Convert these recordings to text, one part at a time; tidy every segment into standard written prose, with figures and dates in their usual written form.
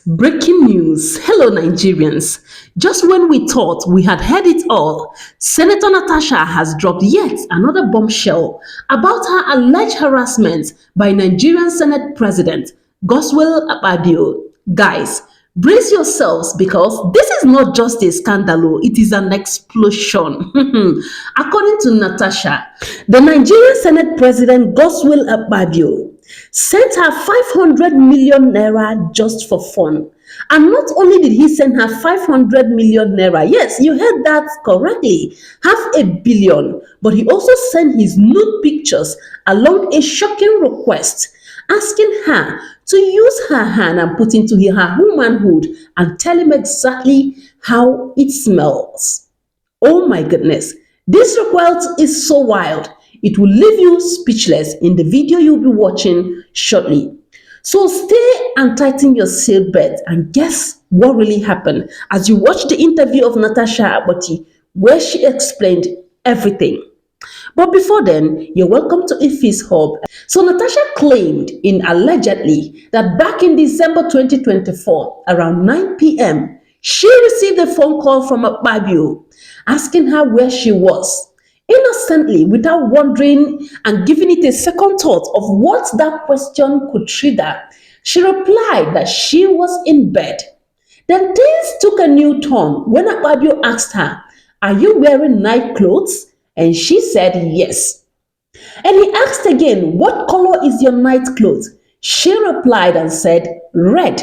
Breaking news. Hello, Nigerians. Just when we thought we had heard it all, Senator Natasha has dropped yet another bombshell about her alleged harassment by Nigerian Senate President Godswill Akpabio. Guys, brace yourselves because this is not just a scandal, it is an explosion. According to Natasha, the Nigerian Senate President Godswill Akpabio sent her 500 million naira just for fun. And not only did he send her 500 million naira, yes, you heard that correctly, $500 million, but he also sent his nude pictures along a shocking request, asking her to use her hand and put into her womanhood and tell him exactly how it smells. Oh my goodness, this request is so wild. It will leave you speechless in the video you'll be watching shortly. So stay and tighten your seatbelt and guess what really happened as you watch the interview of Natasha Aboti, where she explained everything. But before then, you're welcome to Ife's Hub. So Natasha claimed allegedly that back in December 2024, around 9 p.m., she received a phone call from Akpabio asking her where she was. Innocently, without wondering and giving it a second thought of what that question could trigger, she replied that she was in bed. Then things took a new turn when Akpabio asked her, "Are you wearing night clothes?" And she said yes. And he asked again, "What color is your night clothes?" She replied and said, "Red."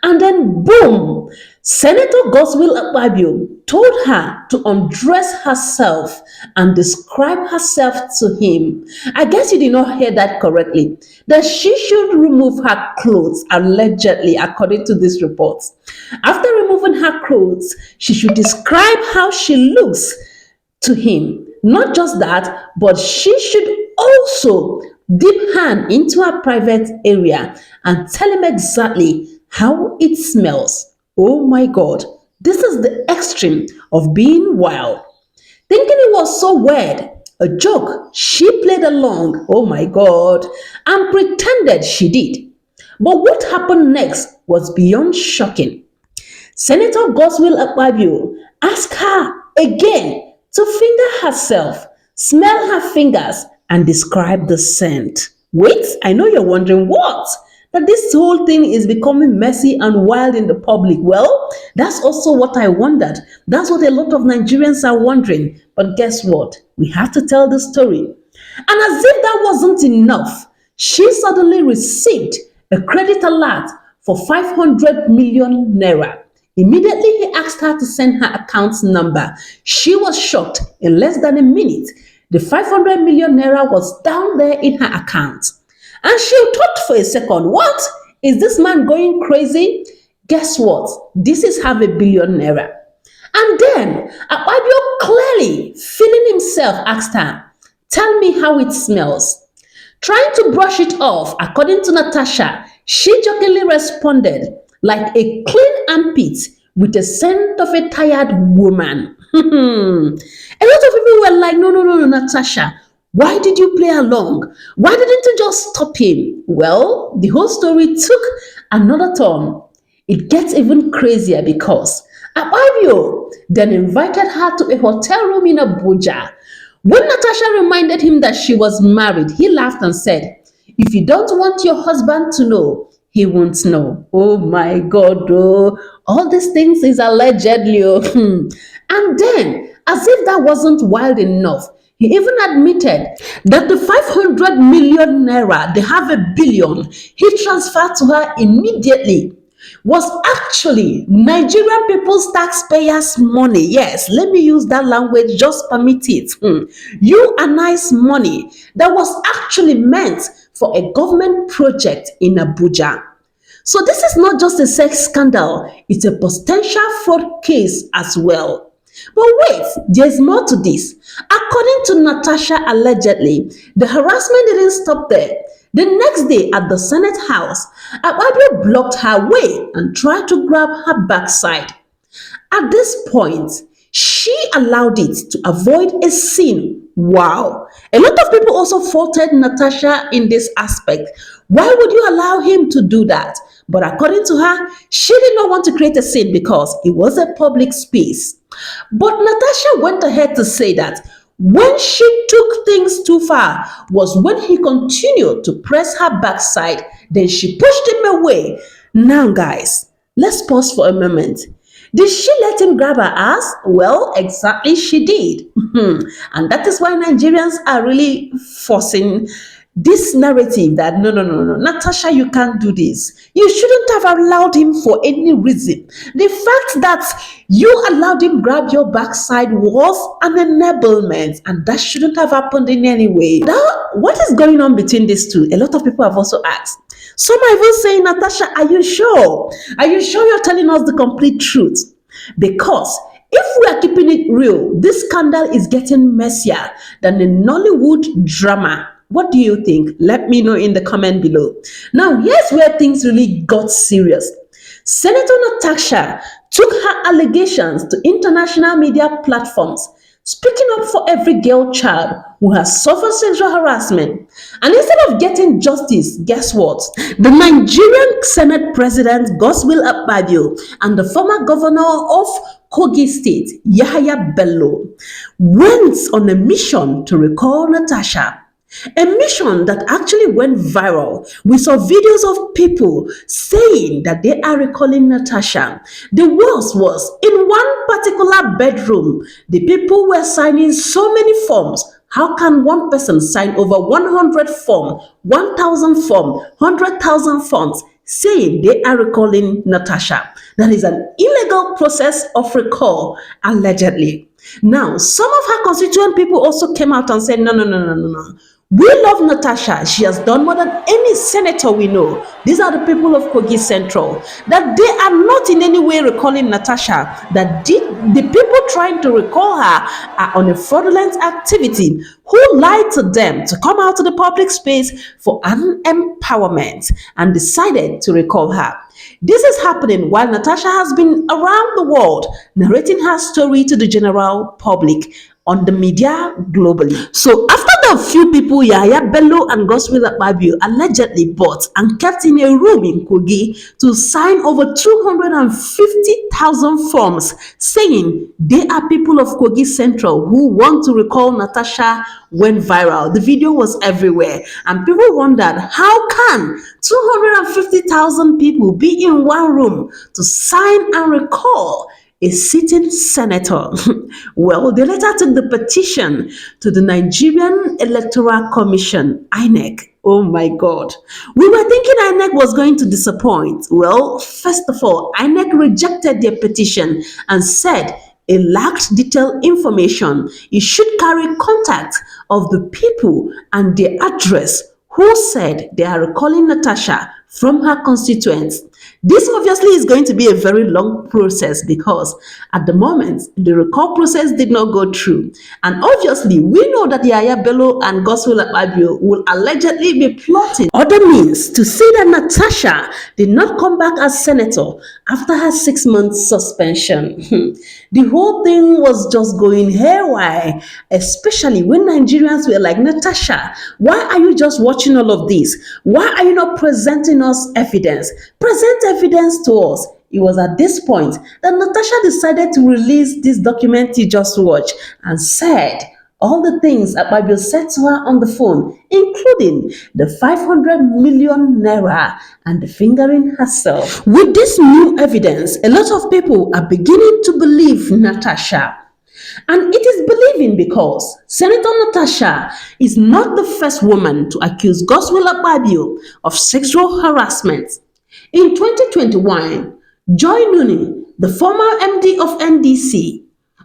And then boom, Senator Godswill Akpabio told her to undress herself and describe herself to him. I guess you did not hear that correctly. That she should remove her clothes, allegedly, according to this report. After removing her clothes, she should describe how she looks to him. Not just that, but she should also dip hand into her private area and tell him exactly how it smells. Oh my God, this is the extreme of being wild. Thinking it was so weird, a joke, she played along, oh my God, and pretended she did. But what happened next was beyond shocking. Senator Godswill Akpabio asked her again to finger herself, smell her fingers, and describe the scent. Wait, I know you're wondering what? That this whole thing is becoming messy and wild in the public. Well, that's also what I wondered. That's what a lot of Nigerians are wondering. But guess what? We have to tell the story. And as if that wasn't enough, she suddenly received a credit alert for 500 million naira. Immediately, he asked her to send her account number. She was shocked. In less than a minute, the 500 million naira was down there in her account. And she thought for a second, what? Is this man going crazy? Guess what? This is $500 million naira. And then, Akpabio, clearly feeling himself, asked her, "Tell me how it smells." Trying to brush it off, according to Natasha, she jokingly responded, "Like a clean armpit with a scent of a tired woman." A lot of people were like, no, Natasha. Why did you play along? Why didn't you just stop him? Well, the whole story took another turn. It gets even crazier because Akpabio then invited her to a hotel room in Abuja. When Natasha reminded him that she was married, he laughed and said, "If you don't want your husband to know, he won't know." Oh my God, oh, all these things is allegedly. And then, as if that wasn't wild enough, he even admitted that the 500 million naira, the $500 million he transferred to her immediately, was actually Nigerian people's taxpayers' money. Yes, let me use that language, just permit it. You and I's money that was actually meant for a government project in Abuja. So this is not just a sex scandal, it's a potential fraud case as well. But wait, there's more to this. According to Natasha, allegedly, the harassment didn't stop there. The next day at the Senate House, Akpabio blocked her way and tried to grab her backside. At this point, she allowed it to avoid a scene. Wow. A lot of people also faulted Natasha in this aspect. Why would you allow him to do that? But according to her, she did not want to create a scene because it was a public space. But Natasha went ahead to say that when she took things too far was when he continued to press her backside, then she pushed him away. Now, guys, let's pause for a moment. Did she let him grab her ass? Well, exactly she did. And that is why Nigerians are really forcing this narrative that no, Natasha, you can't do this. You shouldn't have allowed him for any reason. The fact that you allowed him grab your backside was an enablement, and that shouldn't have happened in any way. Now, what is going on between these two? A lot of people have also asked. Some are even saying, Natasha, are you sure? Are you sure you're telling us the complete truth? Because if we are keeping it real, this scandal is getting messier than a Nollywood drama. What do you think? Let me know in the comment below. Now, here's where things really got serious. Senator Natasha took her allegations to international media platforms, speaking up for every girl child who has suffered sexual harassment. And instead of getting justice, guess what? The Nigerian Senate President, Godswill Akpabio, and the former governor of Kogi State, Yahaya Bello, went on a mission to recall Natasha. A mission that actually went viral. We saw videos of people saying that they are recalling Natasha. The worst was in one particular bedroom, the people were signing so many forms. How can one person sign over 100 forms, 1,000 forms, 100,000 forms, saying they are recalling Natasha? That is an illegal process of recall, allegedly. Now, some of her constituent people also came out and said, no. We love Natasha. She has done more than any senator we know. These are the people of Kogi Central. That they are not in any way recalling Natasha. That the people trying to recall her are on a fraudulent activity. Who lied to them to come out to the public space for an empowerment and decided to recall her. This is happening while Natasha has been around the world narrating her story to the general public on the media globally. So after the few people Yahaya Bello and Godswill Akpabio allegedly bought and kept in a room in Kogi to sign over 250,000 forms saying they are people of Kogi Central who want to recall Natasha, went viral. The video was everywhere and people wondered, how can 250,000 people be in one room to sign and recall a sitting senator? Well, they later took the petition to the Nigerian Electoral Commission, INEC. Oh my God. We were thinking INEC was going to disappoint. Well, first of all, INEC rejected their petition and said it lacked detailed information. It should carry contact of the people and their address who said they are recalling Natasha from her constituents. This obviously is going to be a very long process because at the moment, the recall process did not go through. And obviously, we know that Yahaya Bello and Godswill Akpabio will allegedly be plotting other means to say that Natasha did not come back as senator after her 6-month suspension. The whole thing was just going haywire, especially when Nigerians were like, Natasha, why are you just watching all of this? Why are you not presenting us evidence? Present evidence to us. It was at this point that Natasha decided to release this document you just watched and said all the things Akpabio said to her on the phone, including the 500 million naira and the fingering herself. With this new evidence, a lot of people are beginning to believe Natasha. And it is believing because Senator Natasha is not the first woman to accuse Godswill Akpabio of sexual harassment. In 2021, Joy Nüde, the former MD of NDC,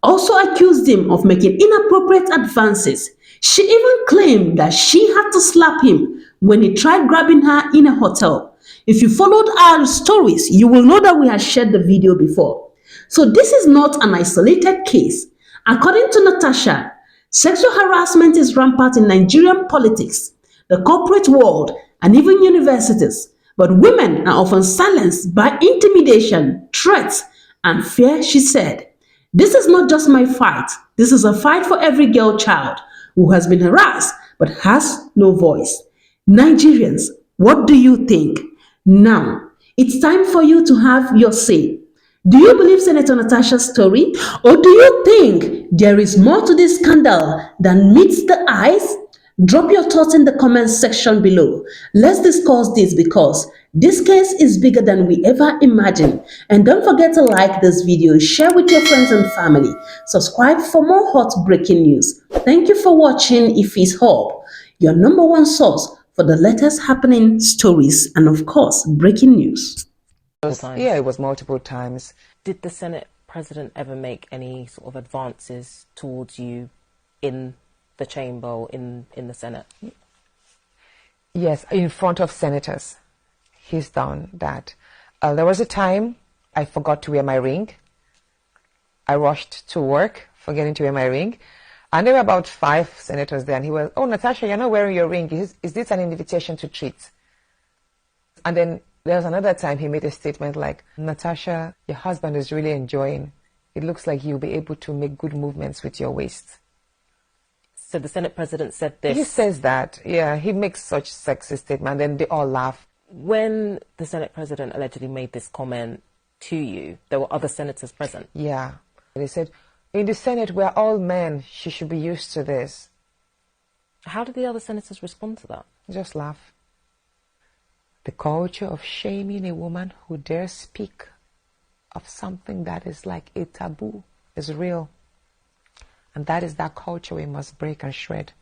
also accused him of making inappropriate advances. She even claimed that she had to slap him when he tried grabbing her in a hotel. If you followed our stories, you will know that we have shared the video before. So this is not an isolated case. According to Natasha, sexual harassment is rampant in Nigerian politics, the corporate world, and even universities. But women are often silenced by intimidation, threats, and fear, she said. This is not just my fight. This is a fight for every girl child who has been harassed but has no voice. Nigerians, what do you think? Now, It's time for you to have your say. Do you believe Senator Natasha's story, or do you think there is more to this scandal than meets the eyes? Drop your thoughts in the comments section below. Let's discuss this because this case is bigger than we ever imagined. And don't forget to like this video, share with your friends and family. Subscribe for more hot breaking news. Thank you for watching Ife's Hub, your number one source for the latest happening stories and of course breaking news. Yeah, it was multiple times. Did the Senate President ever make any sort of advances towards you in the chamber or in the Senate? Yes, in front of senators. He's done that. There was a time I forgot to wear my ring. I rushed to work, forgetting to wear my ring. And there were about 5 senators there. And he was, "Oh, Natasha, you're not wearing your ring. Is this an invitation to treat?" And then there was another time he made a statement like, "Natasha, your husband is really enjoying. It looks like you'll be able to make good movements with your waist." So the Senate President said this? He says that, yeah, he makes such sexist statement, and then they all laugh. When the Senate President allegedly made this comment to you, there were other senators present? Yeah. They said, "In the Senate, we're all men. She should be used to this." How did the other senators respond to that? Just laugh. The culture of shaming a woman who dares speak of something that is like a taboo is real. And that is that culture we must break and shred.